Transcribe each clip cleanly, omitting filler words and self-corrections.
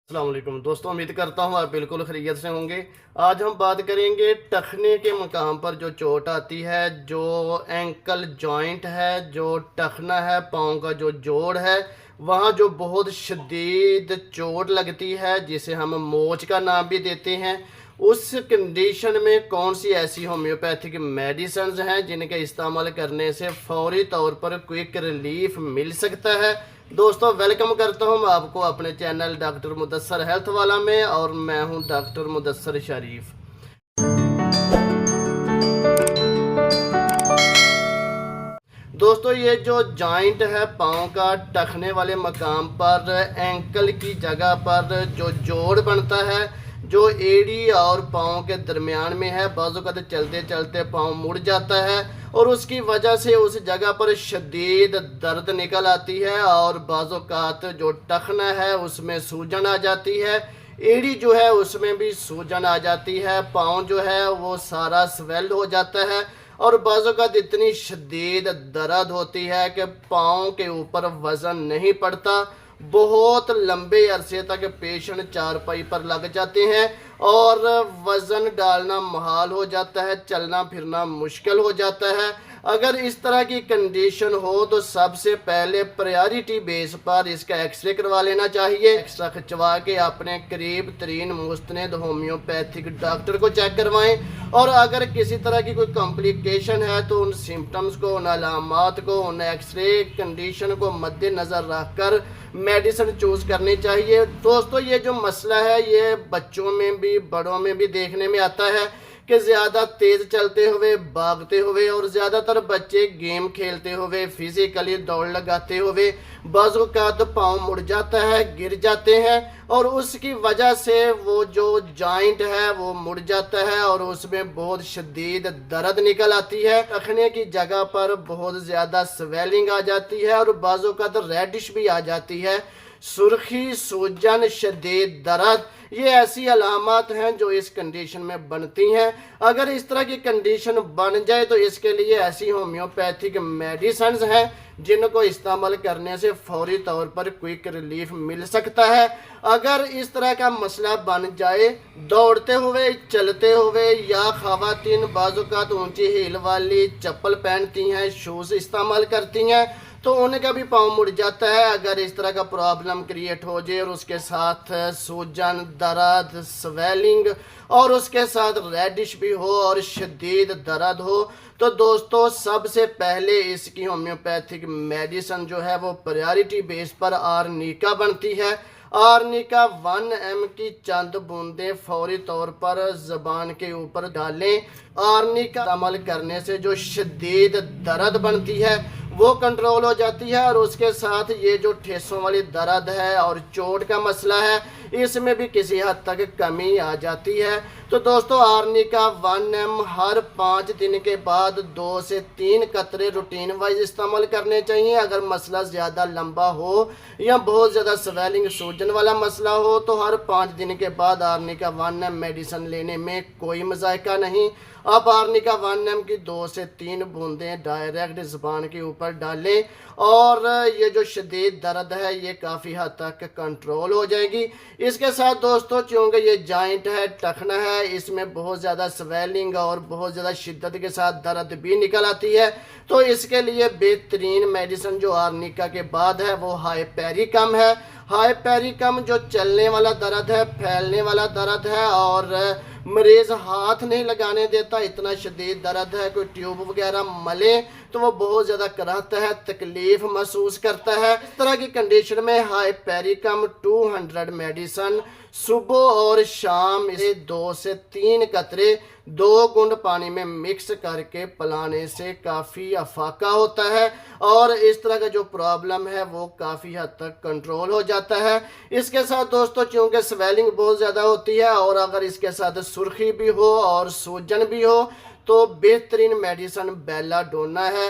السلام علیکم دوستوں، امید کرتا ہوں آپ بالکل خیریت سے ہوں گے۔ آج ہم بات کریں گے ٹخنے کے مقام پر جو چوٹ آتی ہے، جو اینکل جوائنٹ ہے، جو ٹخنا ہے، پاؤں کا جو جوڑ ہے، وہاں جو بہت شدید چوٹ لگتی ہے جسے ہم موچ کا نام بھی دیتے ہیں۔ اس کنڈیشن میں کون سی ایسی ہومیوپیتھک میڈیسنز ہیں جن کے استعمال کرنے سے فوری طور پر کوئک ریلیف مل سکتا ہے؟ دوستو ویلکم کرتا ہوں میں آپ کو اپنے چینل ڈاکٹر مدثر ہیلتھ والا میں، اور میں ہوں ڈاکٹر مدثر شریف۔ دوستو یہ جو جوائنٹ ہے پاؤں کا، ٹخنے والے مقام پر اینکل کی جگہ پر جو جوڑ بنتا ہے، جو ایڑی اور پاؤں کے درمیان میں ہے، بعض اوقات چلتے چلتے پاؤں مڑ جاتا ہے اور اس کی وجہ سے اس جگہ پر شدید درد نکل آتی ہے، اور بعض اوقات جو ٹخنا ہے اس میں سوجن آ جاتی ہے، ایڑی جو ہے اس میں بھی سوجن آ جاتی ہے، پاؤں جو ہے وہ سارا سویل ہو جاتا ہے، اور بعض اوقات اتنی شدید درد ہوتی ہے کہ پاؤں کے اوپر وزن نہیں پڑتا۔ بہت لمبے عرصے تک پیشنٹ چارپائی پر لگ جاتے ہیں اور وزن ڈالنا محال ہو جاتا ہے، چلنا پھرنا مشکل ہو جاتا ہے۔ اگر اس طرح کی کنڈیشن ہو تو سب سے پہلے پریارٹی بیس پر اس کا ایکس رے کروا لینا چاہیے۔ ایکس رے کھنچوا کے اپنے قریب ترین مستند ہومیوپیتھک ڈاکٹر کو چیک کروائیں، اور اگر کسی طرح کی کوئی کمپلیکیشن ہے تو ان سمپٹمز کو، ان علامات کو، ان ایکس رے کنڈیشن کو مد نظر رکھ کر میڈیسن چوز کرنی چاہیے۔ دوستو یہ جو مسئلہ ہے یہ بچوں میں بھی بڑوں میں بھی دیکھنے میں آتا ہے کہ زیادہ تیز چلتے ہوئے، بھاگتے ہوئے، اور زیادہ تر بچے گیم کھیلتے ہوئے، فزیکلی دوڑ لگاتے ہوئے بعض اوقات پاؤں مڑ جاتا ہے، گر جاتے ہیں، اور اس کی وجہ سے وہ جو جوائنٹ ہے وہ مڑ جاتا ہے اور اس میں بہت شدید درد نکل آتی ہے۔ ٹخنے کی جگہ پر بہت زیادہ سویلنگ آ جاتی ہے اور بعض اوقات ریڈش بھی آ جاتی ہے، سرخی، سوجن، شدید درد، یہ ایسی علامات ہیں جو اس کنڈیشن میں بنتی ہیں۔ اگر اس طرح کی کنڈیشن بن جائے تو اس کے لیے ایسی ہومیوپیتھک میڈیسنز ہیں جن کو استعمال کرنے سے فوری طور پر کوئک ریلیف مل سکتا ہے۔ اگر اس طرح کا مسئلہ بن جائے، دوڑتے ہوئے، چلتے ہوئے، یا خواتین بعض اوقات اونچی ہیل والی چپل پہنتی ہیں، شوز استعمال کرتی ہیں، تو ان کا بھی پاؤں مڑ جاتا ہے۔ اگر اس طرح کا پرابلم کریٹ ہو جائے اور اس کے ساتھ سوجن، درد، سویلنگ، اور اس کے ساتھ ریڈش بھی ہو اور شدید درد ہو، تو دوستو سب سے پہلے اس کی ہومیوپیتھک میڈیسن جو ہے وہ پریارٹی بیس پر آرنیکا بنتی ہے۔ آرنیکا 1 کی چند بوندیں فوری طور پر زبان کے اوپر ڈالیں۔ آرنیکا عمل کرنے سے جو شدید درد بنتی ہے وہ کنٹرول ہو جاتی ہے، اور اس کے ساتھ یہ جو ٹھیسوں والی درد ہے اور چوٹ کا مسئلہ ہے اس میں بھی کسی حد تک کمی آ جاتی ہے۔ تو دوستو آرنیکا 1 ہر 5 دن کے بعد 2 سے 3 قطرے روٹین وائز استعمال کرنے چاہیے۔ اگر مسئلہ زیادہ لمبا ہو یا بہت زیادہ سویلنگ، سوجن والا مسئلہ ہو تو ہر 5 دن کے بعد آرنیکا 1 میڈیسن لینے میں کوئی مذائقہ نہیں۔ اب آرنیکا 1 کی 2 سے 3 بوندیں ڈائریکٹ زبان کے اوپر ڈالیں، اور یہ جو شدید درد ہے یہ کافی حد تک کنٹرول ہو جائے گی۔ اس کے ساتھ دوستو چونکہ یہ جوائنٹ ہے، ٹخنا ہے، اس میں بہت زیادہ سویلنگ اور بہت زیادہ شدت کے ساتھ درد بھی نکل آتی ہے، تو اس کے لیے بہترین میڈیسن جو آرنیکا کے بعد ہے وہ ہائپیریکم ہے۔ ہائپیریکم جو چلنے والا درد ہے، پھیلنے والا درد ہے، اور مریض ہاتھ نہیں لگانے دیتا، اتنا شدید درد ہے، کوئی ٹیوب وغیرہ ملے تو وہ بہت زیادہ کراہتا ہے، تکلیف محسوس کرتا ہے۔ اس طرح کی کنڈیشن میں ہائپیریکم 200 میڈیسن صبح اور شام اسے 2 سے 3 قطرے 2 گھونٹ پانی میں مکس کر کے پلانے سے کافی افاقہ ہوتا ہے، اور اس طرح کا جو پرابلم ہے وہ کافی حد تک کنٹرول ہو جاتا ہے۔ اس کے ساتھ دوستو چونکہ سویلنگ بہت زیادہ ہوتی ہے، اور اگر اس کے ساتھ سرخی بھی ہو اور سوجن بھی ہو، تو بہترین میڈیسن بیلا ڈونا ہے۔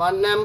1M